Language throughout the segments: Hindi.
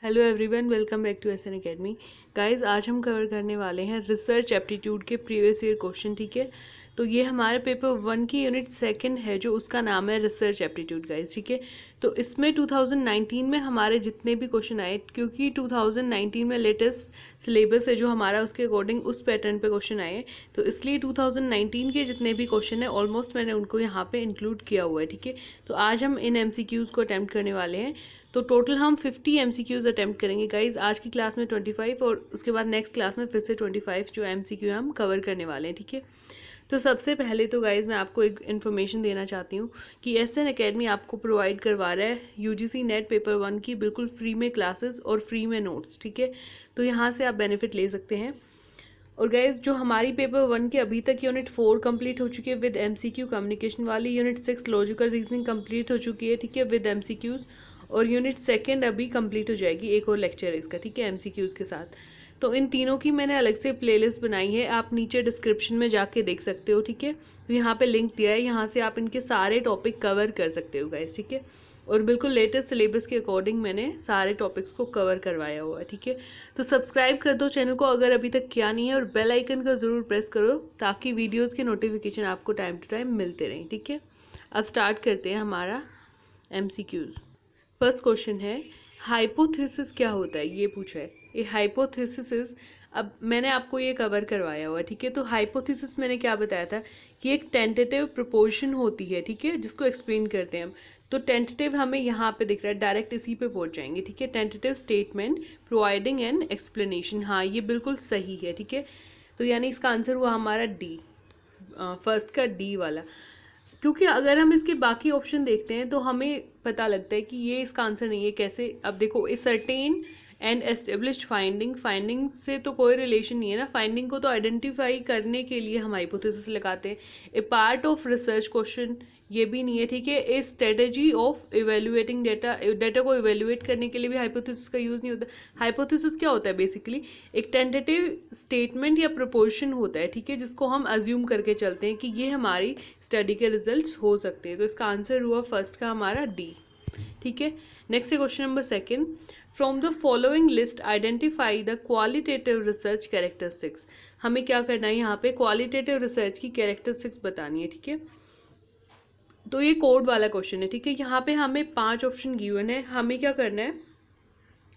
Hello everyone, welcome back to SN academy. Guys, आज हम कवर करने वाले हैं रिसर्च एप्टीट्यूड के प्रीवियस ईयर क्वेश्चन। ठीक है, तो ये हमारे पेपर 1 की यूनिट सेकंड है जो उसका नाम है रिसर्च एप्टीट्यूड। गाइस, ठीक है, तो इसमें 2019 में हमारे जितने भी क्वेश्चन आए, क्योंकि 2019 में लेटेस्ट सिलेबस है जो हमारा, उसके अकॉर्डिंग उस पैटर्न पे क्वेश्चन आए, तो इसलिए 2019 के जितने भी क्वेश्चन है ऑलमोस्ट मैंने उनको यहाँ पे इंक्लूड किया हुआ है। ठीक है, तो आज हम इन एमसीक्यूज़ को अटैम्प्ट करने वाले हैं। तो टोटल हम 50 एमसीक्यूज़ अटैम्प्ट करेंगे गाइज। आज की क्लास में 25 और उसके बाद नेक्स्ट क्लास में फिर से 25 जो एमसीक्यू हम कवर करने वाले हैं। ठीक है, तो सबसे पहले तो गाइज मैं आपको एक इन्फॉर्मेशन देना चाहती हूँ कि एसएन एकेडमी आपको प्रोवाइड करवा रहा है यूजीसी नेट पेपर 1 की बिल्कुल फ्री में क्लासेस और फ्री में नोट्स। ठीक है, तो यहाँ से आप बेनिफिट ले सकते हैं। और गाइज, जो हमारी पेपर 1 की अभी तक यूनिट 4 कंप्लीट हो चुकी है विद एमसीक्यू कम्युनिकेशन वाली, यूनिट 6 लॉजिकल रीजनिंग कंप्लीट हो चुकी है। ठीक है, विद एमसीक्यूज़, और यूनिट सेकंड अभी कंप्लीट हो जाएगी, एक और लेक्चर है इसका। ठीक है, एमसीक्यूज़ के साथ। तो इन तीनों की मैंने अलग से प्लेलिस्ट बनाई है, आप नीचे डिस्क्रिप्शन में जाके देख सकते हो। ठीक है, तो यहाँ पे लिंक दिया है, यहाँ से आप इनके सारे टॉपिक कवर कर सकते हो गाइस। ठीक है, और बिल्कुल लेटेस्ट सिलेबस के अकॉर्डिंग मैंने सारे टॉपिक्स को कवर करवाया हुआ है। ठीक है, तो सब्सक्राइब कर दो चैनल को अगर अभी तक किया नहीं है, और बेल आइकन का ज़रूर प्रेस करो ताकि वीडियोज़ के नोटिफिकेशन आपको टाइम टू टाइम मिलते रहें। ठीक है, अब स्टार्ट करते हैं हमारा एमसीक्यूज़। फर्स्ट क्वेश्चन है, हाइपोथेसिस क्या होता है, ये पूछा है। ये हाइपोथेसिस, अब मैंने आपको ये कवर करवाया हुआ है। ठीक है, तो हाइपोथेसिस मैंने क्या बताया था कि एक टेंटेटिव प्रोपोर्शन होती है। ठीक है, जिसको एक्सप्लेन करते हैं हम। तो टेंटेटिव हमें यहाँ पे दिख रहा है, डायरेक्ट इसी पे पहुंच जाएंगे। ठीक है, tentative statement providing an explanation, हाँ ये बिल्कुल सही है। ठीक है, तो यानी इसका आंसर हुआ हमारा डी, फर्स्ट का डी वाला। क्योंकि अगर हम इसके बाकी ऑप्शन देखते हैं तो हमें पता लगता है कि ये इसका आंसर नहीं है। कैसे? अब देखो, a certain and established finding, finding से तो कोई रिलेशन नहीं है ना। फाइंडिंग को तो आइडेंटिफाई करने के लिए हम हाइपोथेसिस लगाते हैं। ए पार्ट ऑफ रिसर्च क्वेश्चन, ये भी नहीं है। ठीक है, a strategy of evaluating data, data को इवेल्युएट करने के लिए भी हाइपोथेसिस का यूज़ नहीं होता। हाइपोथेसिस क्या होता है? बेसिकली एक टेंटेटिव स्टेटमेंट या प्रपोर्शन होता है। ठीक है, जिसको हम अज्यूम करके चलते हैं कि ये हमारी स्टडी के रिजल्ट्स हो सकते हैं। तो इसका आंसर हुआ फर्स्ट का हमारा डी। ठीक है, next question number second, from the following list identify the qualitative research characteristics. हमें क्या करना है, यहाँ पे क्वालिटेटिव रिसर्च की कैरेक्टरिस्टिक्स बतानी है। ठीक है, तो ये कोड वाला क्वेश्चन है। ठीक है, यहाँ पे हमें 5 ऑप्शन गिवन है, हमें क्या करना है,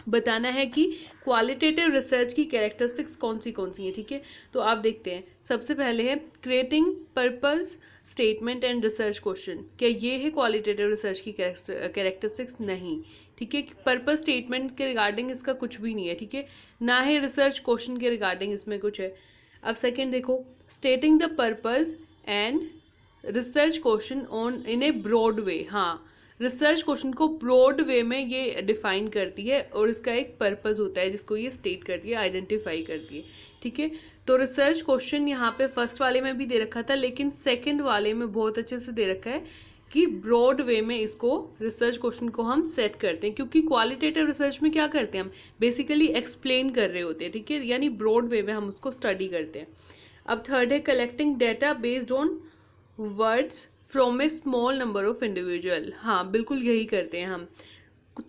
बताना है कि क्वालिटेटिव रिसर्च की कैरेक्टरिस्टिक्स कौन सी है। ठीक है, तो आप देखते हैं, सबसे पहले है creating purpose statement and research question. क्या ये है क्वालिटेटिव रिसर्च की कैरेक्टरिस्टिक्स? नहीं। ठीक है, पर्पस स्टेटमेंट के रिगार्डिंग इसका कुछ भी नहीं है। ठीक है, ना ही रिसर्च क्वेश्चन के रिगार्डिंग इसमें कुछ है। अब सेकेंड देखो, stating the purpose and research question on in a broad way. हाँ, रिसर्च क्वेश्चन को ब्रॉड वे में ये डिफाइन करती है और इसका एक पर्पस होता है जिसको ये स्टेट करती है, आइडेंटिफाई करती है। ठीक है, तो रिसर्च क्वेश्चन यहाँ पे फर्स्ट वाले में भी दे रखा था, लेकिन सेकंड वाले में बहुत अच्छे से दे रखा है कि ब्रॉड वे में इसको रिसर्च क्वेश्चन को हम सेट करते हैं। क्योंकि क्वालिटेटिव रिसर्च में क्या करते हैं, हम बेसिकली एक्सप्लेन कर रहे होते हैं। ठीक है, यानी ब्रॉड वे में हम उसको स्टडी करते हैं। अब थर्ड है collecting data based on words from A small number of individual. हाँ, बिल्कुल यही करते हैं हम।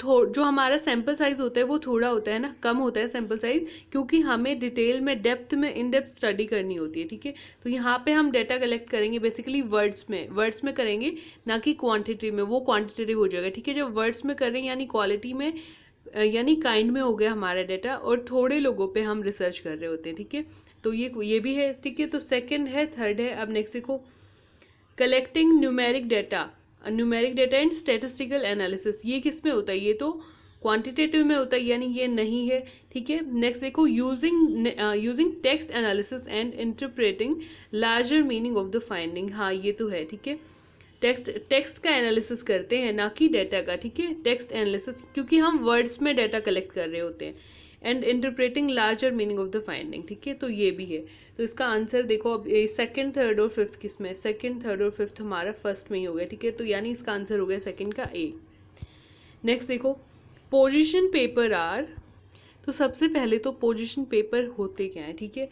जो हमारा सैम्पल साइज होता है वो थोड़ा होता है ना, कम होता है सैम्पल साइज, क्योंकि हमें डिटेल में, डेप्थ में, इन डेप्थ स्टडी करनी होती है। ठीक है, तो यहाँ पे हम डेटा कलेक्ट करेंगे बेसिकली वर्ड्स में करेंगे, ना कि क्वांटिटी में। वो क्वांटिटेटिव हो जाएगा। ठीक है, जब वर्ड्स में कर रहे हैं यानी क्वालिटी में, यानी काइंड में हो गया हमारा डेटा, और थोड़े लोगों पे हम रिसर्च कर रहे होते हैं। ठीक है, तो ये भी है। ठीक है, तो सेकेंड है, थर्ड है। अब नेक्स्ट देखो, collecting numeric data and statistical analysis, ये किस में होता है? ये तो क्वांटिटेटिव में होता है, यानी ये नहीं है। ठीक है, नेक्स्ट देखो, using text analysis and interpreting larger meaning of the finding. हाँ, ये तो है। ठीक है, टेक्स्ट का एनालिसिस करते हैं, ना कि डेटा का। ठीक है, टेक्स्ट एनालिसिस, क्योंकि हम वर्ड्स में डेटा कलेक्ट कर रहे होते हैं। And interpreting larger meaning of the finding. ठीक है, तो ये भी है। तो इसका आंसर देखो, अब सेकंड, थर्ड और फिफ्थ किस में? सेकंड, थर्ड और फिफ्थ हमारा फर्स्ट में ही हो गया। ठीक है, तो यानी इसका आंसर हो गया सेकंड का ए। नेक्स्ट देखो, पोजीशन पेपर आर। तो सबसे पहले तो पोजीशन पेपर होते क्या है? ठीक है,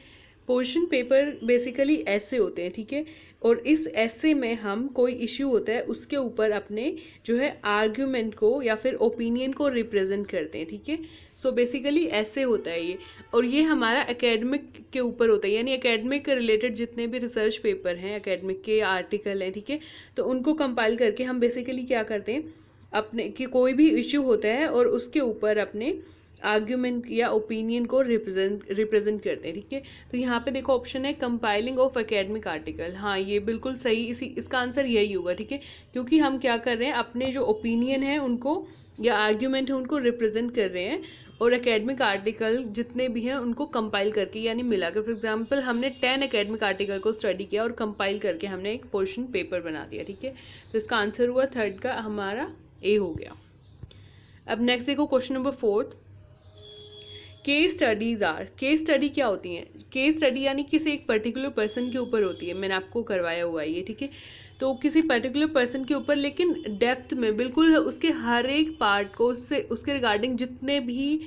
क्वेश्चन पेपर बेसिकली ऐसे होते हैं, ठीक है। और इस ऐसे में हम कोई इश्यू होता है उसके ऊपर अपने जो है आर्ग्यूमेंट को या फिर ओपिनियन को रिप्रेजेंट करते हैं, ठीक है। सो बेसिकली ऐसे होता है ये। और ये हमारा एकेडमिक के ऊपर होता है, यानी एकेडमिक रिलेटेड जितने भी रिसर्च पेपर हैं, एकेडमिक के आर्टिकल हैं, ठीक है, तो उनको कंपाइल करके हम बेसिकली क्या करते हैं, अपने कि कोई भी इश्यू होता है और उसके ऊपर अपने आर्ग्यूमेंट या ओपिनियन को रिप्रेजेंट करते हैं, ठीक है। तो यहाँ पे देखो ऑप्शन है कंपाइलिंग ऑफ एकेडमिक आर्टिकल। हाँ, ये बिल्कुल सही, इसका आंसर यही होगा, ठीक है। क्योंकि हम क्या कर रहे हैं, अपने जो ओपिनियन है उनको या आर्ग्यूमेंट है उनको रिप्रेजेंट कर रहे हैं, और एकेडमिक आर्टिकल जितने भी हैं उनको कंपाइल करके यानी मिलाकर। फॉर एग्जांपल हमने 10 एकेडमिक आर्टिकल को स्टडी किया और कंपाइल करके हमने एक क्वेश्चन पेपर बना दिया, ठीक है। तो इसका आंसर हुआ थर्ड का हमारा ए हो गया। अब नेक्स्ट देखो question number 4। Case studies are, case study क्या होती हैं? केस स्टडी यानी किसी एक पर्टिकुलर पर्सन के ऊपर होती है, मैंने आपको करवाया हुआ है ये, ठीक है। तो किसी पर्टिकुलर पर्सन के ऊपर, लेकिन डेप्थ में बिल्कुल उसके हर एक पार्ट को, उसके रिगार्डिंग जितने भी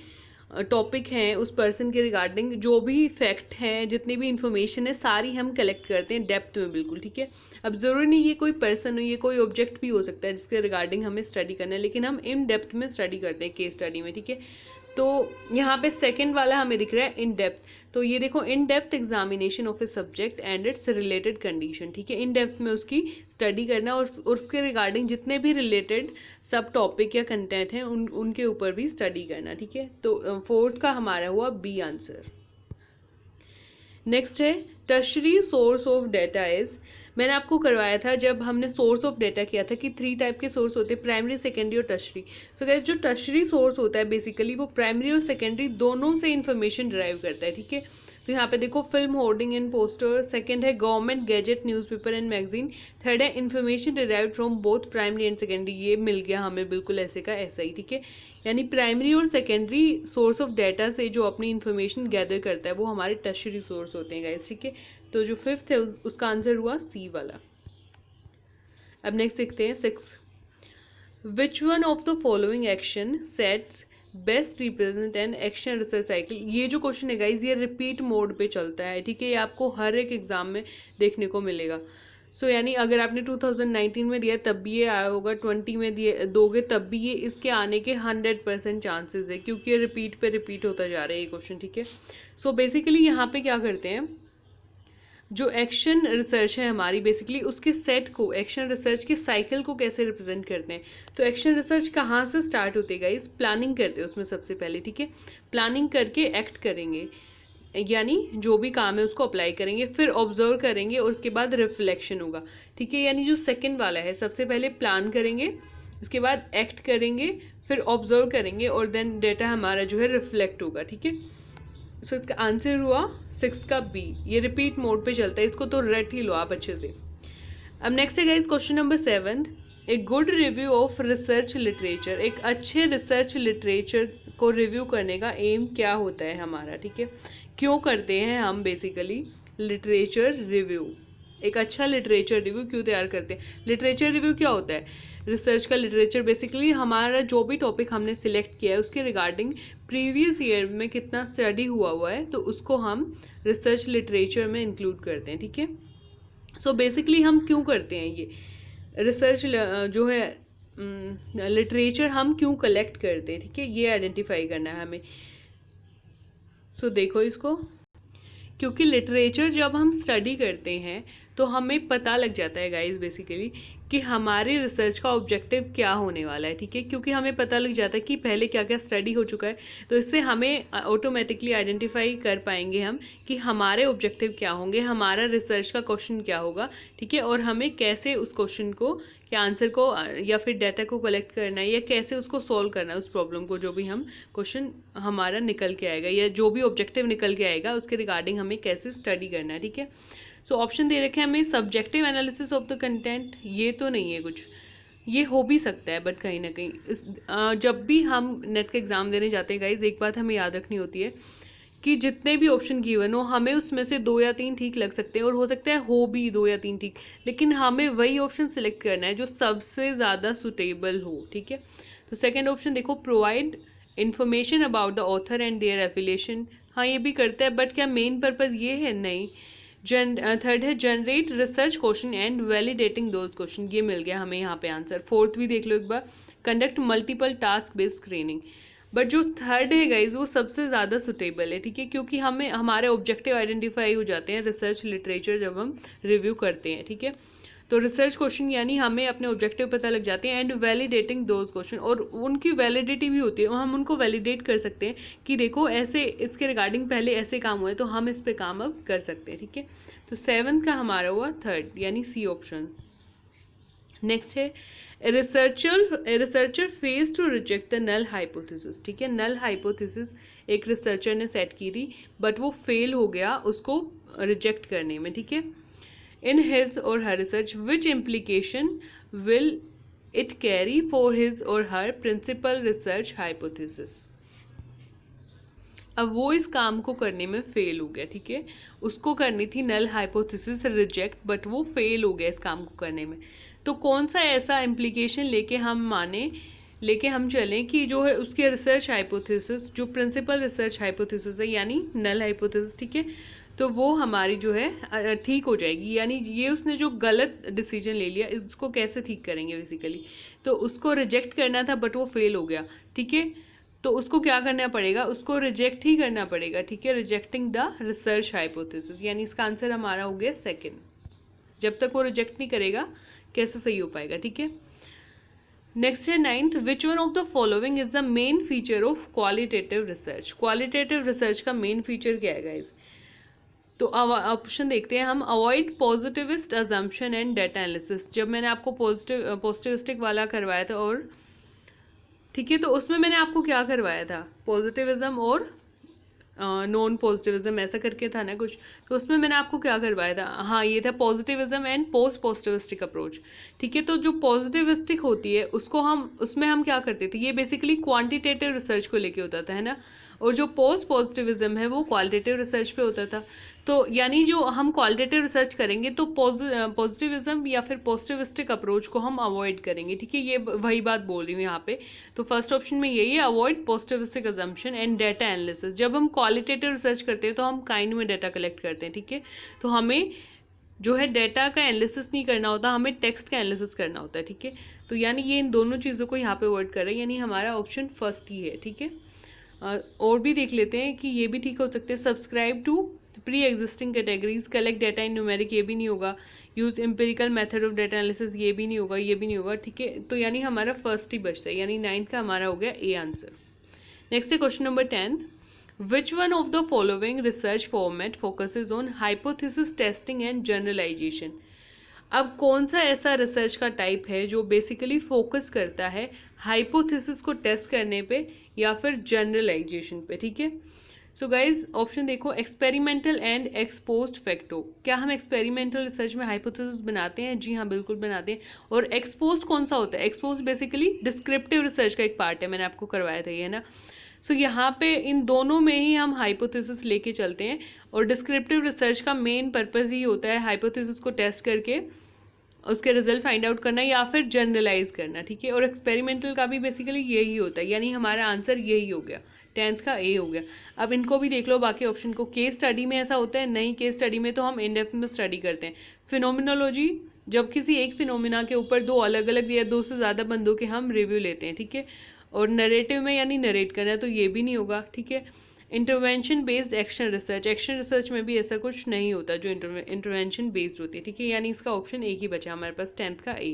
टॉपिक हैं उस पर्सन के रिगार्डिंग, जो भी फैक्ट हैं, जितनी भी इंफॉर्मेशन है, सारी हम कलेक्ट करते हैं डेप्थ में, बिल्कुल, ठीक है। अब ज़रूरी नहीं ये कोई पर्सन हो, ये कोई ऑब्जेक्ट भी हो सकता है जिसके रिगार्डिंग हमें स्टडी करना है, लेकिन हम इन डेप्थ में स्टडी करते हैं केस स्टडी में, ठीक है। तो यहाँ पे सेकंड वाला हमें दिख रहा है इन डेप्थ। तो ये देखो, in depth examination of a subject and it's related condition, ठीक है। इन डेप्थ में उसकी स्टडी करना और उसके रिगार्डिंग जितने भी रिलेटेड सब टॉपिक या कंटेंट हैं उनके ऊपर भी स्टडी करना, ठीक है। तो फोर्थ का हमारा हुआ बी आंसर। नेक्स्ट है tertiary source of data is. मैंने आपको करवाया था जब हमने सोर्स ऑफ डेटा किया था कि 3 टाइप के सोर्स होते हैं, प्राइमरी, सेकेंडरी और टर्शरी। सो गाइस, जो टर्शरी सोर्स होता है बेसिकली वो प्राइमरी और सेकेंडरी दोनों से इन्फॉर्मेशन डिराइव करता है, ठीक है। तो यहाँ पे देखो film, hoarding and poster, second है government gazette, newspaper and magazine, third है information derived from both primary and secondary. ये मिल गया हमें बिल्कुल ऐसे का ऐसा ही, ठीक है। यानी प्राइमरी और सेकेंडरी सोर्स ऑफ डाटा से जो अपनी इन्फॉर्मेशन गैदर करता है वो हमारे टर्शरी सोर्स होते हैं गाइस, ठीक है। तो जो फिफ्थ है उसका आंसर हुआ सी वाला। अब नेक्स्ट देखते हैं 6। विच one of the following action sets best represent an action research cycle. ये जो क्वेश्चन है गाइज ये रिपीट मोड पे चलता है, ठीक है। ये आपको हर एक एग्जाम में देखने को मिलेगा। सो यानी अगर आपने 2019 में दिया तब भी ये आया होगा, 20 में दिए दोगे तब भी ये इसके आने के 100% चांसेस है, क्योंकि ये रिपीट पे रिपीट होता जा रहा है ये क्वेश्चन, ठीक है। सो बेसिकली यहाँ पे क्या करते हैं, जो एक्शन रिसर्च है हमारी बेसिकली उसके सेट को, एक्शन रिसर्च के साइकिल को कैसे रिप्रेजेंट करते हैं। तो एक्शन रिसर्च कहाँ से स्टार्ट होते गाइस, प्लानिंग करते हैं उसमें सबसे पहले, ठीक है। प्लानिंग करके एक्ट करेंगे, यानी जो भी काम है उसको अप्लाई करेंगे, फिर ऑब्जर्व करेंगे और उसके बाद रिफ्लेक्शन होगा, ठीक है। यानी जो सेकंड वाला है, सबसे पहले प्लान करेंगे, उसके बाद एक्ट करेंगे, फिर ऑब्जर्व करेंगे और देन डेटा हमारा जो है रिफ्लेक्ट होगा, ठीक है। सो इसका आंसर हुआ 6 का बी। ये रिपीट मोड पे चलता है, इसको तो रट ही लो आप अच्छे से। अब नेक्स्ट है guys question number 7। A good review of research literature. एक अच्छे रिसर्च लिटरेचर को रिव्यू करने का एम क्या होता है हमारा, ठीक है। क्यों करते हैं हम बेसिकली लिटरेचर रिव्यू, एक अच्छा लिटरेचर रिव्यू क्यों तैयार करते हैं। लिटरेचर रिव्यू क्या होता है, रिसर्च का लिटरेचर बेसिकली हमारा जो भी टॉपिक हमने सिलेक्ट किया है उसके रिगार्डिंग प्रीवियस ईयर में कितना स्टडी हुआ है तो उसको हम रिसर्च लिटरेचर में इंक्लूड करते हैं, ठीक है। सो बेसिकली हम क्यों करते हैं ये रिसर्च जो है लिटरेचर हम क्यों कलेक्ट करते हैं, ठीक है, ये आइडेंटिफाई करना है हमें। सो देखो इसको, क्योंकि लिटरेचर जब हम स्टडी करते हैं तो हमें पता लग जाता है गाइस बेसिकली कि हमारी रिसर्च का ऑब्जेक्टिव क्या होने वाला है, ठीक है। क्योंकि हमें पता लग जाता है कि पहले क्या क्या स्टडी हो चुका है, तो इससे हमें ऑटोमेटिकली आइडेंटिफाई कर पाएंगे हम कि हमारे ऑब्जेक्टिव क्या होंगे, हमारा रिसर्च का क्वेश्चन क्या होगा, ठीक है। और हमें कैसे उस क्वेश्चन को या आंसर को या फिर डाटा को कलेक्ट करना है या कैसे उसको सॉल्व करना है, उस प्रॉब्लम को जो भी हम क्वेश्चन हमारा निकल के आएगा या जो भी ऑब्जेक्टिव निकल के आएगा उसके रिगार्डिंग हमें कैसे स्टडी करना है, ठीक है। सो ऑप्शन दे रखे हैं हमें subjective analysis of the content, ये तो नहीं है कुछ, ये हो भी सकता है बट कहीं ना कहीं जब भी हम नेट का एग्ज़ाम देने जाते हैं गाइज एक बात हमें याद रखनी होती है कि जितने भी ऑप्शन गिवन हो हमें उसमें से 2 या 3 ठीक लग सकते हैं और हो सकता है हो भी 2 या 3 ठीक, लेकिन हमें वही ऑप्शन सिलेक्ट करना है जो सबसे ज़्यादा सुटेबल हो, ठीक है। तो सेकेंड ऑप्शन देखो, provide information about the author and their affiliation, हाँ ये भी करता है, बट क्या मेन पर्पज़ ये है? नहीं। थर्ड है generate research question and validating those question, ये मिल गया हमें यहाँ पे आंसर। फोर्थ भी देख लो एक बार, conduct multiple task based screening. But जो थर्ड है गाइज वो सबसे ज़्यादा सुटेबल है, ठीक है, क्योंकि हमें हमारे ऑब्जेक्टिव आइडेंटिफाई हो जाते हैं रिसर्च लिटरेचर जब हम रिव्यू करते हैं, ठीक है। तो रिसर्च क्वेश्चन यानी हमें अपने ऑब्जेक्टिव पता लग जाते हैं एंड वैलिडेटिंग दोज क्वेश्चन, और उनकी वैलिडिटी भी होती है, हम उनको वैलिडेट कर सकते हैं कि देखो ऐसे इसके रिगार्डिंग पहले ऐसे काम हुए तो हम इस पे काम अब कर सकते हैं, ठीक है। तो सेवंथ का हमारा हुआ थर्ड यानी सी ऑप्शन। नेक्स्ट है researcher fails to reject the null hypothesis, ठीक है। नल हाइपोथेसिस एक रिसर्चर ने सेट की थी बट वो फेल हो गया उसको रिजेक्ट करने में, ठीक है। In his or her research, which implication will it carry for his or her principal research hypothesis? अब वो इस काम को करने में फेल हो गया, ठीक है। उसको करनी थी नल हाइपोथेसिस रिजेक्ट, बट वो फेल हो गया इस काम को करने में। तो कौन सा ऐसा इम्प्लीकेशन लेके हम चलें कि जो है उसके रिसर्च हाइपोथेसिस, जो प्रिंसिपल रिसर्च हाइपोथेसिस है यानी नल हाइपोथेसिस, ठीक है, तो वो हमारी जो है ठीक हो जाएगी। यानी ये उसने जो गलत डिसीजन ले लिया इसको कैसे ठीक करेंगे बेसिकली, तो उसको रिजेक्ट करना था बट वो फेल हो गया, ठीक है। तो उसको क्या करना पड़ेगा, उसको रिजेक्ट ही करना पड़ेगा, ठीक है, रिजेक्टिंग द रिसर्च हाइपोथेसिस, यानी इसका आंसर हमारा हो गया सेकेंड। जब तक वो रिजेक्ट नहीं करेगा कैसे सही हो पाएगा, ठीक है। नेक्स्ट है ninth, which one of the following is the main feature of qualitative research. Qualitative research का मेन फीचर क्या है गाइज? तो ऑप्शन देखते हैं हम, avoid positivist assumption and data analysis. जब मैंने आपको पॉजिटिविस्टिक वाला करवाया था और ठीक है, तो उसमें मैंने आपको क्या करवाया था, पॉजिटिविज्म और नॉन पॉजिटिविज्म ऐसा करके था ना कुछ, तो उसमें मैंने आपको क्या करवाया था, हाँ ये था positivism and post positivistic approach, ठीक है। तो जो पॉजिटिविस्टिक होती है उसमें हम क्या करते थे, ये बेसिकली क्वांटिटेटिव रिसर्च को लेके होता था, है ना, और जो पोस्ट पॉजिटिविज्म है वो क्वालिटेटिव रिसर्च पे होता था। तो यानी जो हम क्वालिटेटिव रिसर्च करेंगे तो पॉजिटिविज्म या फिर पॉजिटिविस्टिक अप्रोच को हम अवॉइड करेंगे, ठीक है, ये वही बात बोल रही हूँ यहाँ पे। तो फर्स्ट ऑप्शन में यही है, avoid positivistic assumption and data analysis. जब हम क्वालिटेटिव रिसर्च करते हैं तो हम काइंड में डेटा कलेक्ट करते हैं, ठीक है, तो हमें जो है डेटा का एनालिसिस नहीं करना होता, हमें टेक्स्ट का एनालिसिस करना होता है, ठीक है। तो यानी ये इन दोनों चीज़ों को यहाँ पे अवॉइड कर रहे हैं, यानी हमारा ऑप्शन फर्स्ट ही है, ठीक है। और भी देख लेते हैं कि ये भी ठीक हो सकते हैं, subscribe to pre existing categories, collect data in numeric, ये भी नहीं होगा, use empirical method of data analysis, ये भी नहीं होगा, ये भी नहीं होगा, ठीक है। तो यानी हमारा फर्स्ट ही बचता है, यानी नाइन्थ का हमारा हो गया ए आंसर। नेक्स्ट है question number 10th, which one of the following research format focuses on hypothesis testing and generalisation. अब कौन सा ऐसा रिसर्च का टाइप है जो बेसिकली फोकस करता है हाइपोथेसिस को टेस्ट करने पे या फिर जनरलाइजेशन पे, ठीक है। सो गाइज ऑप्शन देखो, एक्सपेरिमेंटल एंड एक्सपोज्ड फैक्टो। क्या हम एक्सपेरिमेंटल रिसर्च में हाइपोथेसिस बनाते हैं? जी हाँ बिल्कुल बनाते हैं। और एक्सपोज्ड कौन सा होता है? एक्सपोज्ड बेसिकली डिस्क्रिप्टिव रिसर्च का एक पार्ट है, मैंने आपको करवाया था ये ना। सो यहाँ पे इन दोनों में ही हम हाइपोथेसिस लेके चलते हैं, और डिस्क्रिप्टिव रिसर्च का मेन पर्पज ही होता है हाइपोथेसिस को टेस्ट करके उसके रिजल्ट फाइंड आउट करना या फिर जनरलाइज करना, ठीक है। और एक्सपेरिमेंटल का भी बेसिकली यही होता है, यानी हमारा आंसर यही हो गया, 10th का ए हो गया। अब इनको भी देख लो बाकी ऑप्शन को। केस स्टडी में ऐसा होता है? नहीं, केस स्टडी में तो हम इन डेप्थ में स्टडी करते हैं। फिनोमिनोलॉजी, जब किसी एक फिनोमिना के ऊपर दो अलग अलग या दो से ज़्यादा बंदों के हम रिव्यू लेते हैं, ठीक है। और नरेटिव में यानी नरेट करना, तो ये भी नहीं होगा, ठीक है। Intervention based action research, action research में भी ऐसा कुछ नहीं होता जो इंटरवेंशन बेस्ड होती है, ठीक है। यानी इसका ऑप्शन एक ही बचा हमारे पास, 10th का A.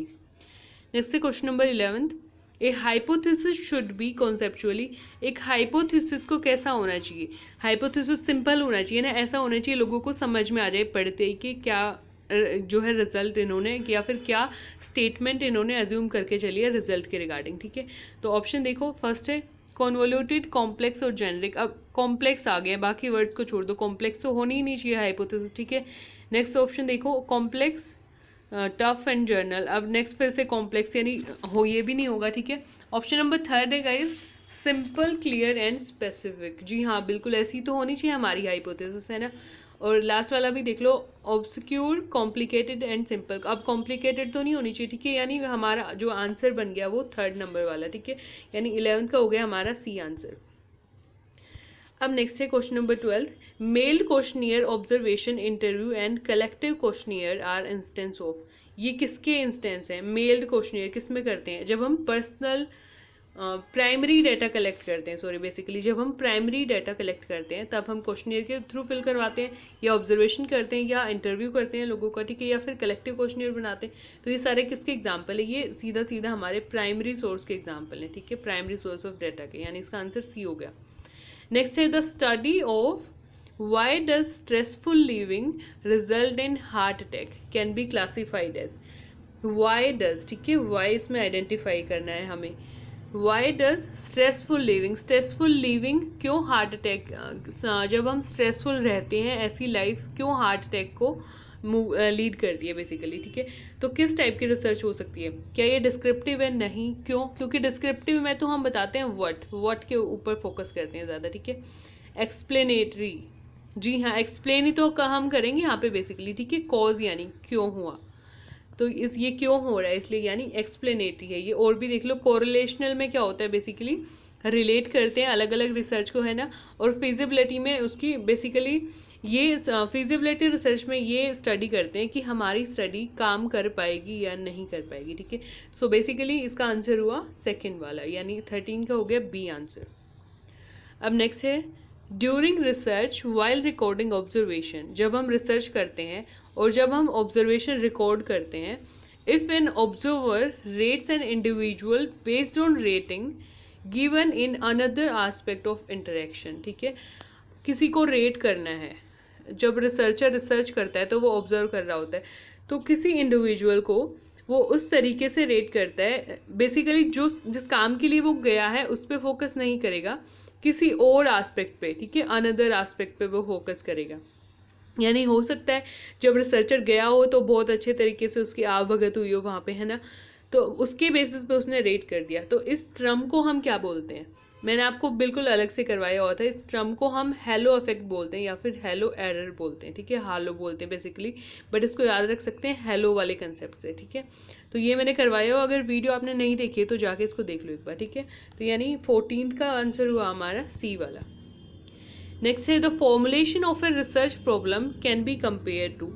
Next question number 11th, a hypothesis should be conceptually. एक हाइपोथेसिस को कैसा होना चाहिए? हाइपोथेसिस सिंपल होना चाहिए ना, ऐसा होना चाहिए लोगों को समझ में आ जाए पढ़ते ही कि क्या जो है रिजल्ट इन्होंने या फिर क्या स्टेटमेंट इन्होंने एज्यूम करके चलिए रिजल्ट के रिगार्डिंग, ठीक है। तो ऑप्शन देखो, फर्स्ट है कॉन्वोल्यूटेड, कॉम्प्लेक्स और जेनरिक। अब कॉम्प्लेक्स आ गए, बाकी वर्ड्स को छोड़ दो, कॉम्प्लेक्स तो होनी ही नहीं चाहिए हाइपोथेसिस, ठीक है। नेक्स्ट ऑप्शन देखो, कॉम्प्लेक्स, टफ एंड जर्नल। अब नेक्स्ट फिर से कॉम्प्लेक्स यानी हो, ये भी नहीं होगा, ठीक है। ऑप्शन नंबर 3 है guys, simple, clear and specific. जी हाँ बिल्कुल ऐसी तो होनी चाहिए हमारी हाइपोथेसिस, है ना। और लास्ट वाला भी देख लो, ऑब्सक्यूर, कॉम्प्लिकेटेड एंड सिंपल। अब कॉम्प्लिकेटेड तो नहीं होनी चाहिए, ठीक है, यानी हमारा जो आंसर बन गया वो 3rd नंबर वाला, ठीक है, यानी 11th का हो गया हमारा सी आंसर। अब नेक्स्ट है question number 12। Mailed questionnaire, observation, interview and collective questionnaire are instance of. ये किसके इंस्टेंस हैं? मेल्ड क्वेश्चनियर किस में करते हैं? जब हम पर्सनल प्राइमरी डाटा कलेक्ट करते हैं, सॉरी बेसिकली जब हम प्राइमरी डाटा कलेक्ट करते हैं तब हम क्वेश्चनियर के थ्रू फिल करवाते हैं, या ऑब्जर्वेशन करते हैं, या इंटरव्यू करते हैं लोगों का, ठीक है, या फिर कलेक्टिव क्वेश्चनियर बनाते हैं। तो ये सारे किसके एग्जाम्पल है? ये सीधा सीधा हमारे प्राइमरी सोर्स के एग्जाम्पल हैं, ठीक है, प्राइमरी सोर्स ऑफ डाटा के, यानी इसका आंसर सी हो गया। नेक्स्ट है the study of why does stressful living result in heart attack can be classified as. Why does, ठीक है, वाई इसमें आइडेंटिफाई करना है हमें। Why does stressful living, stressful living क्यों हार्ट अटैक, जब हम स्ट्रेसफुल रहते हैं ऐसी लाइफ क्यों हार्ट अटैक को लीड करती है बेसिकली, ठीक है। तो किस टाइप की रिसर्च हो सकती है? क्या ये डिस्क्रिप्टिव है? नहीं। क्यों? क्योंकि डिस्क्रिप्टिव में तो हम बताते हैं व्हाट के ऊपर फोकस करते हैं ज़्यादा, ठीक है। एक्सप्लेनेटरी, जी हाँ, एक्सप्लेन ही तो हम करेंगे यहाँ पे बेसिकली, ठीक है। कॉज यानी क्यों हुआ, तो ये क्यों हो रहा है इसलिए, यानी एक्सप्लेनेटरी है ये। और भी देख लो, कोरिलेशनल में क्या होता है बेसिकली, रिलेट करते हैं अलग अलग रिसर्च को, है ना। और फिजिबिलिटी में उसकी बेसिकली ये फिजिबिलिटी रिसर्च में ये स्टडी करते हैं कि हमारी स्टडी काम कर पाएगी या नहीं कर पाएगी, ठीक है। सो बेसिकली इसका आंसर हुआ सेकेंड वाला, यानी 13 का हो गया बी आंसर। अब नेक्स्ट है during research while recording observation, जब हम रिसर्च करते हैं और जब हम ऑब्जर्वेशन रिकॉर्ड करते हैं, if an observer rates an individual based on rating given in another aspect of interaction, ठीक है। किसी को रेट करना है, जब रिसर्चर रिसर्च करता है तो वो ऑब्जर्व कर रहा होता है, तो किसी इंडिविजुअल को वो उस तरीके से रेट करता है बेसिकली जो जिस काम के लिए वो गया है उस पर फोकस नहीं करेगा, किसी और एस्पेक्ट पे, ठीक है, अनदर एस्पेक्ट पे वो फोकस करेगा। यानी हो सकता है जब रिसर्चर गया हो तो बहुत अच्छे तरीके से उसकी आवभगत हुई हो वहाँ पे, है ना, तो उसके बेसिस पे उसने रेट कर दिया। तो इस टर्म को हम क्या बोलते हैं? मैंने आपको बिल्कुल अलग से करवाया हुआ था। इस टर्म को हम हेलो इफेक्ट बोलते हैं या फिर हेलो एरर बोलते हैं, ठीक है, हालो बोलते हैं बेसिकली, बट इसको याद रख सकते हैं हेलो वाले कंसेप्ट से, ठीक है। तो ये मैंने करवाया हो, अगर वीडियो आपने नहीं देखी है तो जाके इसको देख लो एक बार, ठीक है। तो यानी 14 का आंसर हुआ हमारा सी वाला। नेक्स्ट है the formulation of a research problem can be compare to.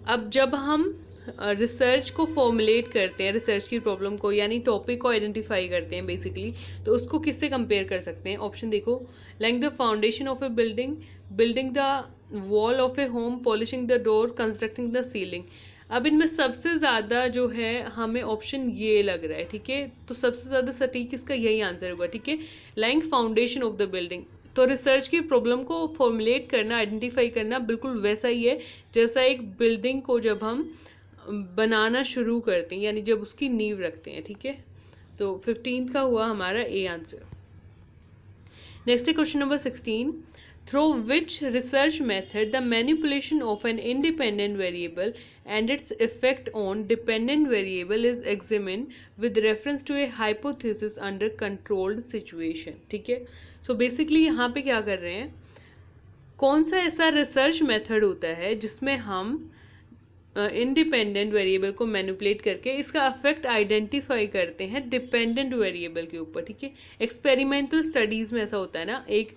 अब जब हम रिसर्च को फॉर्मुलेट करते हैं, रिसर्च की प्रॉब्लम को यानी टॉपिक को आइडेंटिफाई करते हैं बेसिकली, तो उसको किससे कंपेयर कर सकते हैं? ऑप्शन देखो, like the foundation of A building, building the wall of A home, polishing the door, constructing the ceiling. अब इनमें सबसे ज़्यादा जो है हमें ऑप्शन ये लग रहा है, ठीक है, तो सबसे ज़्यादा सटीक इसका यही आंसर होगा, ठीक है, like foundation of the building. तो रिसर्च की प्रॉब्लम को फॉर्मुलेट करना, आइडेंटिफाई करना बिल्कुल वैसा ही है जैसा एक बिल्डिंग को जब हम बनाना शुरू करते हैं, यानी जब उसकी नींव रखते हैं, ठीक है। तो 15 का हुआ हमारा ए आंसर। नेक्स्ट है question number 16। Through which research method the manipulation of an independent variable and its effect on dependent variable is examined with reference to a hypothesis under controlled situation, ठीक है। सो बेसिकली यहाँ पे क्या कर रहे हैं, कौन सा ऐसा रिसर्च मेथड होता है जिसमें हम इंडिपेंडेंट वेरिएबल को मैनिपुलेट करके इसका इफेक्ट आइडेंटिफाई करते हैं डिपेंडेंट वेरिएबल के ऊपर, ठीक है। एक्सपेरिमेंटल स्टडीज़ में ऐसा होता है ना, एक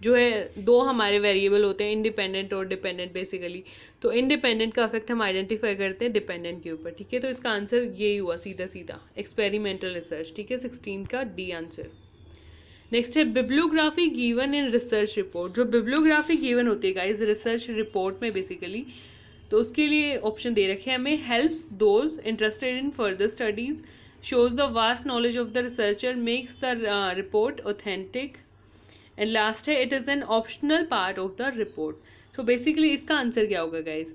जो है दो हमारे वेरिएबल होते हैं इंडिपेंडेंट और डिपेंडेंट बेसिकली, तो इंडिपेंडेंट का इफेक्ट हम आइडेंटिफाई करते हैं डिपेंडेंट के ऊपर, ठीक है। तो इसका आंसर यही हुआ सीधा सीधा, एक्सपेरिमेंटल रिसर्च, ठीक है, 16 का डी आंसर। नेक्स्ट है bibliography given in research report. जो बिब्लियोग्राफी गिवन होती है गाइस रिसर्च रिपोर्ट में बेसिकली, तो उसके लिए ऑप्शन दे रखे हैं हमें, helps those interested in further studies, shows the vast knowledge of the researcher, makes the report authentic, and last है it is an optional part of the report. So basically इसका आंसर क्या होगा गाइज,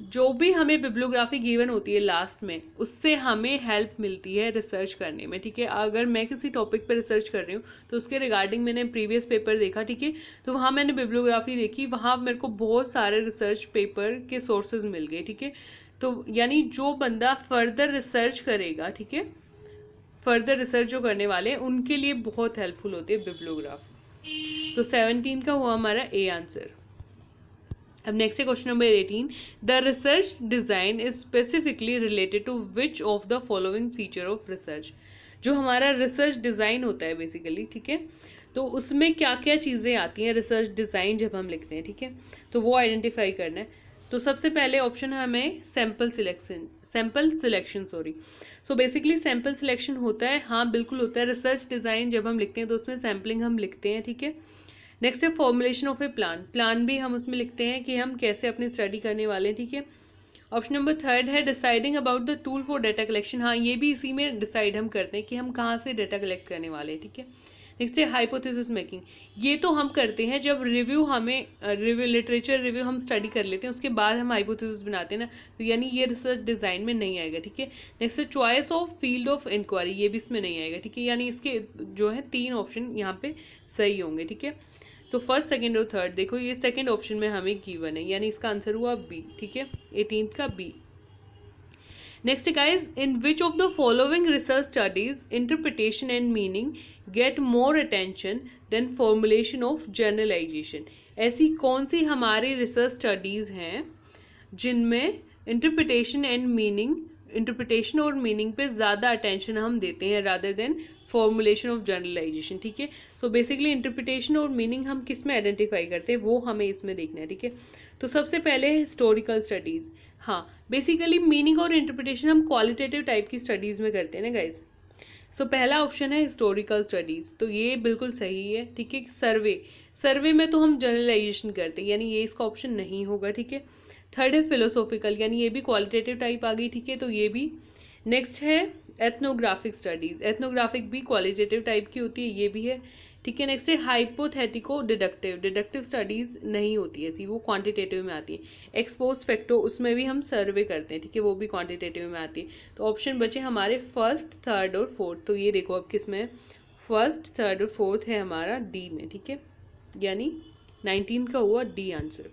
जो भी हमें बिब्लियोग्राफी गिवन होती है लास्ट में, उससे हमें हेल्प मिलती है रिसर्च करने में, ठीक है। अगर मैं किसी टॉपिक पर रिसर्च कर रही हूँ तो उसके रिगार्डिंग मैंने प्रीवियस पेपर देखा, ठीक है, तो वहाँ मैंने बिब्लियोग्राफी देखी, वहाँ मेरे को बहुत सारे रिसर्च पेपर के सोर्सेज मिल गए, ठीक है। तो यानी जो बंदा फर्दर रिसर्च करेगा, ठीक है, फर्दर रिसर्च जो करने वाले हैं उनके लिए बहुत हेल्पफुल होती है बिब्लियोग्राफी। तो 17 का हुआ हमारा ए आंसर। अब नेक्स्ट है question number 18। The research design is specifically related to which of the following feature of research. जो हमारा रिसर्च डिज़ाइन होता है बेसिकली, ठीक है, तो उसमें क्या क्या चीज़ें आती हैं रिसर्च डिज़ाइन जब हम लिखते हैं, ठीक है, तो वो आइडेंटिफाई करना है। तो सबसे पहले ऑप्शन है हमें sample selection sorry. So basically sample selection होता है, हाँ बिल्कुल होता है। रिसर्च डिज़ाइन जब हम लिखते हैं तो उसमें सैम्पलिंग हम लिखते हैं, ठीक है। नेक्स्ट है फॉर्मुलेशन ऑफ ए प्लान भी हम उसमें लिखते हैं कि हम कैसे अपनी स्टडी करने वाले हैं, ठीक है। ऑप्शन नंबर थर्ड है deciding about the tool for data collection, हाँ ये भी इसी में डिसाइड हम करते हैं कि हम कहाँ से डाटा कलेक्ट करने वाले हैं, ठीक है। नेक्स्ट है हाइपोथेसिस मेकिंग, ये तो हम करते हैं जब लिटरेचर रिव्यू हम स्टडी कर लेते हैं, उसके बाद हम हाइपोथेसिस बनाते हैं ना, तो यानी ये रिसर्च डिज़ाइन में नहीं आएगा, ठीक है। नेक्स्ट है choice of field of inquiry, ये भी इसमें नहीं आएगा, ठीक है। यानी इसके जो है 3 ऑप्शन यहाँ पे सही होंगे, ठीक है। तो फर्स्ट सेकंड और थर्ड देखो, ये सेकंड ऑप्शन में हमें गिवन है, यानी इसका आंसर हुआ बी, ठीक है, 18th का B. Next guys, in which of the following research studies interpretation and meaning get more attention than formulation of generalisation, ऐसी कौन सी हमारी रिसर्च स्टडीज हैं जिनमें इंटरप्रिटेशन और मीनिंग पे ज़्यादा अटेंशन हम देते हैं rather than formulation of generalisation, ठीक है। सो बेसिकली इंटरप्रिटेशन और मीनिंग हम किस में आइडेंटिफाई करते हैं वो हमें इसमें देखना है, ठीक है। तो सबसे पहले हिस्टोरिकल स्टडीज़, हाँ बेसिकली मीनिंग और इंटरप्रिटेशन हम क्वालिटेटिव टाइप की स्टडीज़ में करते हैं ना गाइज। सो पहला ऑप्शन है हिस्टोरिकल स्टडीज़, तो ये बिल्कुल सही है, ठीक है। सर्वे में तो हम जनरलाइजेशन करते हैं, यानी ये इसका ऑप्शन नहीं होगा, ठीक है। थर्ड है फिलोसॉफिकल, यानी ये भी क्वालिटेटिव टाइप आ गई, ठीक है, तो ये भी। नेक्स्ट है एथनोग्राफिक स्टडीज़, एथनोग्राफिक भी क्वालिटेटिव टाइप की होती है, ये भी है, ठीक है। नेक्स्ट है हाइपोथेटिको डिडक्टिव स्टडीज़ नहीं होती है ऐसी, वो क्वांटिटेटिव में आती है। एक्सपोज फैक्टो, उसमें भी हम सर्वे करते हैं, ठीक है, वो भी क्वांटिटेटिव में आती है। तो ऑप्शन बचे हमारे फर्स्ट, थर्ड और फोर्थ, तो ये देखो अब किस में है, फर्स्ट, थर्ड और फोर्थ है हमारा डी में, ठीक है, यानी 19 का हुआ डी आंसर।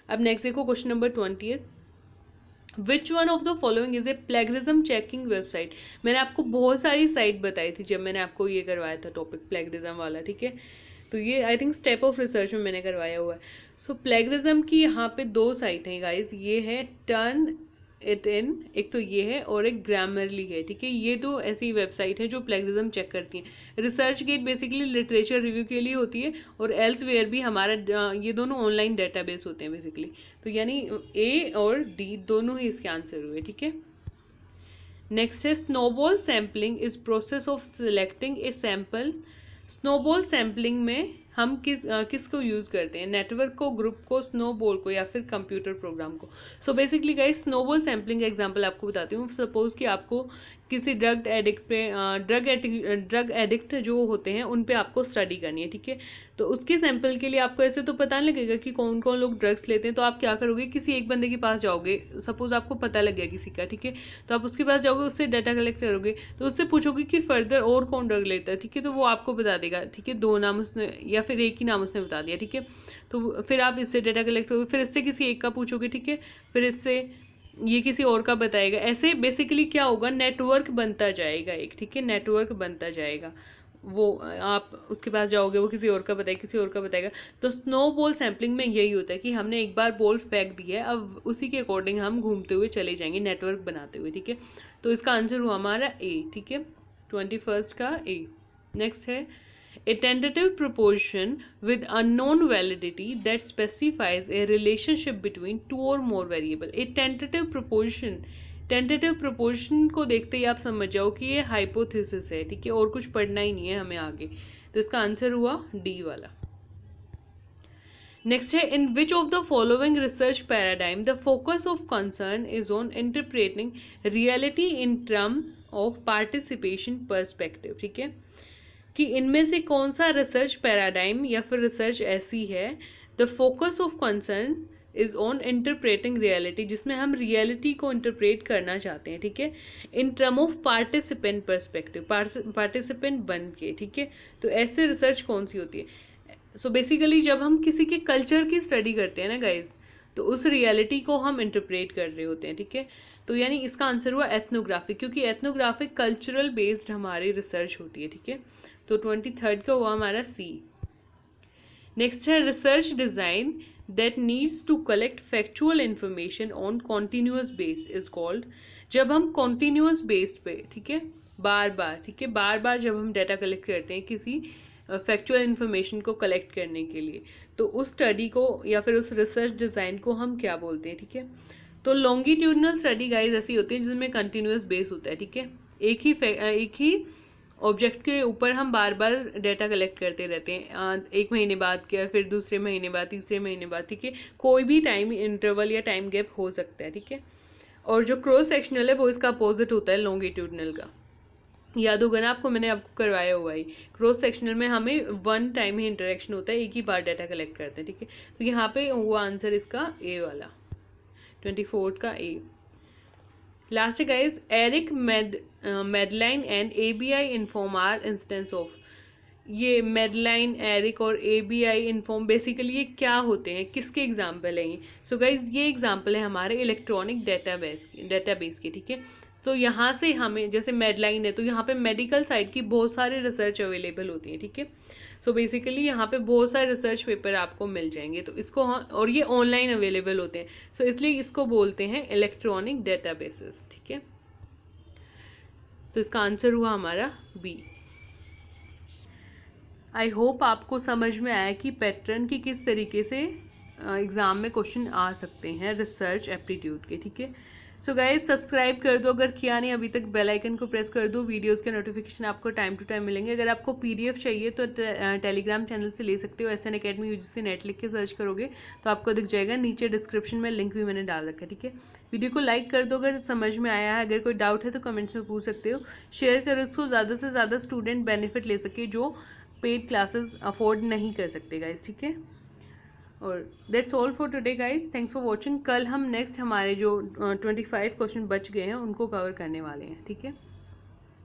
अब नेक्स्ट देखो question number 20, which one of the following is a plagiarism checking website. मैंने आपको बहुत सारी साइट बताई थी जब मैंने आपको ये करवाया था टॉपिक प्लेगरिज्म वाला, ठीक है। तो ये I think step of research में मैंने करवाया हुआ है। सो प्लेगरिज्म की यहाँ पे 2 साइट हैं गाइज, ये है टर्न इट इन, एक तो ये है और एक ग्रामरली है, ठीक है। ये तो ऐसी वेबसाइट है जो प्लेगरिज्म चेक करती हैं। Research gate basically literature review के लिए होती है, और एल्सवेयर भी हमारा, ये दोनों ऑनलाइन डेटाबेस होते हैं बेसिकली। तो यानी ए और डी दोनों ही इसके आंसर हुए, ठीक है। नेक्स्ट है snowball sampling is process of selecting A sample. Snowball sampling में हम किसको यूज़ करते हैं, नेटवर्क को, ग्रुप को, स्नोबॉल को, या फिर कंप्यूटर प्रोग्राम को। So basically guys snowball sampling का एग्जांपल आपको बताती हूँ। सपोज कि आपको किसी ड्रग एडिक्ट जो होते हैं उन पे आपको स्टडी करनी है, ठीक है। तो उसके सैंपल के लिए आपको ऐसे तो पता नहीं लगेगा कि कौन कौन लोग ड्रग्स लेते हैं, तो आप क्या करोगे, किसी एक बंदे के पास जाओगे, सपोज आपको पता लग गया किसी का, ठीक है, तो आप उसके पास जाओगे, उससे डाटा कलेक्ट करोगे, तो उससे पूछोगे कि फर्दर और कौन ड्रग लेता है, ठीक है, तो वो आपको बता देगा, ठीक है। 2 नाम उसने या फिर एक ही नाम उसने बता दिया, ठीक है। तो फिर आप इससे डाटा कलेक्ट करोगे, फिर इससे किसी एक का पूछोगे, ठीक है, फिर इससे ये किसी और का बताएगा। ऐसे बेसिकली क्या होगा, नेटवर्क बनता जाएगा एक, ठीक है, नेटवर्क बनता जाएगा। वो आप उसके पास जाओगे, वो किसी और का बताएगा, किसी और का बताएगा। तो स्नो बॉल सैम्पलिंग में यही होता है कि हमने एक बार बॉल फेंक दी है, अब उसी के अकॉर्डिंग हम घूमते हुए चले जाएंगे, नेटवर्क बनाते हुए, ठीक है। तो इसका आंसर हुआ हमारा ए, ठीक है, 21st का ए। नेक्स्ट है a tentative proposition with unknown validity that specifies a relationship between 2 or more variable। a tentative proposition को देखते ही आप समझ जाओ कि ये हाइपोथेसिस है, ठीक है, और कुछ पढ़ना ही नहीं है हमें आगे। तो इसका आंसर हुआ डी वाला। नेक्स्ट है in which of the following research paradigm the focus of concern is on interpreting reality in term of participation perspective, ठीक है, कि इनमें से कौन सा रिसर्च पैराडाइम या फिर रिसर्च ऐसी है the focus of concern is on interpreting reality, जिसमें हम रियलिटी को इंटरप्रेट करना चाहते हैं, ठीक है, इन term of participant perspective, participant बन के, ठीक है। तो ऐसे रिसर्च कौन सी होती है। सो बेसिकली जब हम किसी के कल्चर की स्टडी करते हैं ना गाइज, तो उस रियलिटी को हम इंटरप्रेट कर रहे होते हैं, ठीक है। तो यानी इसका आंसर हुआ एथनोग्राफिक, क्योंकि एथनोग्राफिक कल्चरल बेस्ड हमारी रिसर्च होती है, ठीक है। तो 23rd का हुआ हमारा सी। नेक्स्ट है research design that needs to collect factual information on continuous base is called. जब हम कॉन्टिन्यूअस बेस पे, ठीक है, बार बार, ठीक है, बार बार जब हम डाटा कलेक्ट करते हैं किसी फैक्चुअल इन्फॉर्मेशन को कलेक्ट करने के लिए। तो उस स्टडी को या फिर उस रिसर्च डिज़ाइन को हम क्या बोलते हैं, ठीक है। तो लॉन्गिट्यूडनल स्टडी गाइज ऐसी होती है जिसमें कंटिन्यूस बेस होता है, ठीक है। एक ही ऑब्जेक्ट के ऊपर हम बार बार डाटा कलेक्ट करते रहते हैं, एक महीने बाद किया, फिर दूसरे महीने बाद, तीसरे महीने बाद, ठीक है। कोई भी टाइम इंटरवल या टाइम गैप हो सकता है, ठीक है। और जो क्रॉस सेक्शनल है वो इसका अपोजिट होता है लॉन्गिट्यूडनल का। याद होगा ना आपको, मैंने आपको करवाया हुआ है। क्रॉस सेक्शनल में हमें वन टाइम ही इंटरेक्शन होता है, एक ही बार डाटा कलेक्ट करते हैं, ठीक है। तो यहाँ पे हुआ आंसर इसका ए वाला, 24 का A. Last guys, ERIC Medline and ABI inform are instance of. ये मेडलाइन, एरिक और ABI इन्फॉर्म बेसिकली ये क्या होते हैं, किसके एग्जाम्पल हैं ये? सो गाइज ये एग्जाम्पल है हमारे इलेक्ट्रॉनिक डेटाबेस के, ठीक है। तो यहाँ से हमें, जैसे मेडलाइन है तो यहाँ पे मेडिकल साइड की बहुत सारे रिसर्च अवेलेबल होती है, ठीक है। सो बेसिकली यहाँ पे बहुत सारे रिसर्च पेपर आपको मिल जाएंगे, तो इसको और ये ऑनलाइन अवेलेबल होते हैं, सो इसलिए इसको बोलते हैं इलेक्ट्रॉनिक डेटाबेसेस, ठीक है। तो इसका आंसर हुआ हमारा बी। आई होप आपको समझ में आया कि पैटर्न की किस तरीके से एग्ज़ाम में क्वेश्चन आ सकते हैं रिसर्च एप्टीट्यूड के, ठीक है। सो गाइज सब्सक्राइब कर दो अगर किया नहीं अभी तक, बेल आइकन को प्रेस कर दो, वीडियोस के नोटिफिकेशन आपको टाइम टू टाइम मिलेंगे। अगर आपको PDF चाहिए तो टेलीग्राम चैनल से ले सकते हो, SN Academy UGC नेट लिख के सर्च करोगे तो आपको दिख जाएगा, नीचे डिस्क्रिप्शन में लिंक भी मैंने डाल रखा है, ठीक है। वीडियो को लाइक कर दो अगर समझ में आया है, अगर कोई डाउट है तो कमेंट्स में पूछ सकते हो। शेयर करो इसको, ज़्यादा से ज़्यादा स्टूडेंट बेनिफिट ले सके जो पेड क्लासेस अफोर्ड नहीं कर सकते गाइज, ठीक है। और that's all for today guys, thanks for watching. कल हम नेक्स्ट हमारे जो 25 क्वेश्चन बच गए हैं उनको कवर करने वाले हैं, ठीक है।